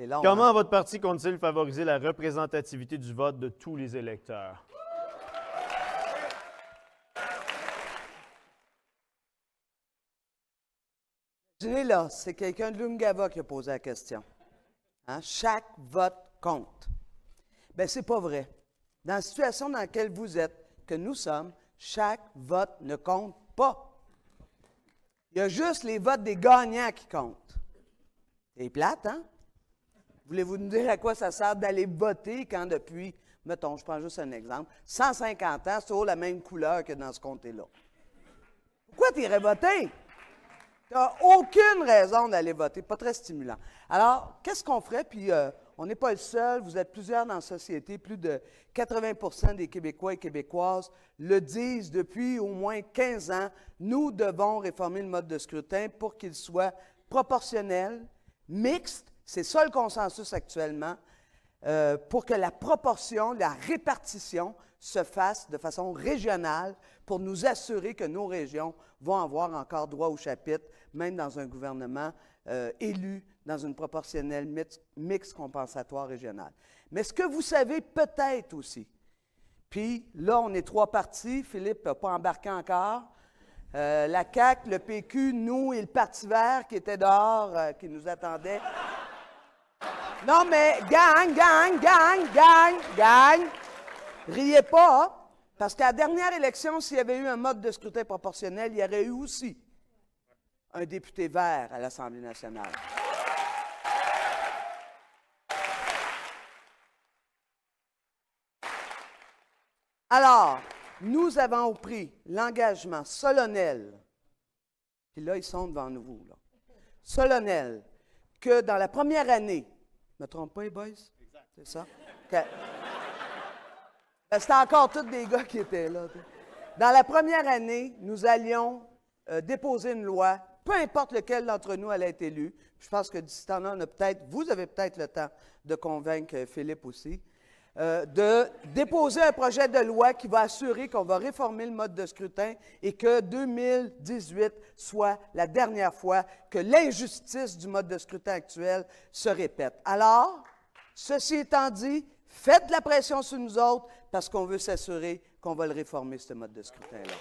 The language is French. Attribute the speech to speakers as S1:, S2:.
S1: C'est long,
S2: Comment
S1: hein?
S2: votre parti compte-t-il favoriser la représentativité du vote de tous les électeurs?
S1: Imaginez là, c'est quelqu'un de l'Ungava qui a posé la question. Hein? Chaque vote compte. Bien, c'est pas vrai. Dans la situation dans laquelle vous êtes, que nous sommes, chaque vote ne compte pas. Il y a juste les votes des gagnants qui comptent. C'est plate, hein? Voulez-vous nous dire à quoi ça sert d'aller voter quand depuis, mettons, je prends juste un exemple, 150 ans, c'est toujours la même couleur que dans ce comté-là? Pourquoi tu irais voter? Tu n'as aucune raison d'aller voter, pas très stimulant. Alors, qu'est-ce qu'on ferait? Puis, on n'est pas le seul, vous êtes plusieurs dans la société, plus de 80 des Québécois et Québécoises le disent depuis au moins 15 ans. Nous devons réformer le mode de scrutin pour qu'il soit proportionnel, mixte, c'est ça le consensus actuellement, pour que la proportion, la répartition se fasse de façon régionale pour nous assurer que nos régions vont avoir encore droit au chapitre, même dans un gouvernement élu dans une proportionnelle mixte compensatoire régionale. Mais ce que vous savez peut-être aussi, puis là, on est 3 partis, Philippe n'a pas embarqué encore, la CAQ, le PQ, nous et le Parti vert qui était dehors, qui nous attendait. Non, mais gang! Riez pas, hein? Parce qu'à la dernière élection, s'il y avait eu un mode de scrutin proportionnel, il y aurait eu aussi un député vert à l'Assemblée nationale. Alors, nous avons pris l'engagement solennel, puis là, ils sont devant nous, là, solennel, que dans la première année, je ne me trompe pas, les boys? Exact. C'est ça? Okay. Ben, c'était encore tous des gars qui étaient là. Dans la première année, nous allions déposer une loi, peu importe lequel d'entre nous allait être élu. Je pense que d'ici temps-là, vous avez peut-être le temps de convaincre Philippe aussi, de déposer un projet de loi qui va assurer qu'on va réformer le mode de scrutin et que 2018 soit la dernière fois que l'injustice du mode de scrutin actuel se répète. Alors, ceci étant dit, faites de la pression sur nous autres parce qu'on veut s'assurer qu'on va le réformer, ce mode de scrutin-là.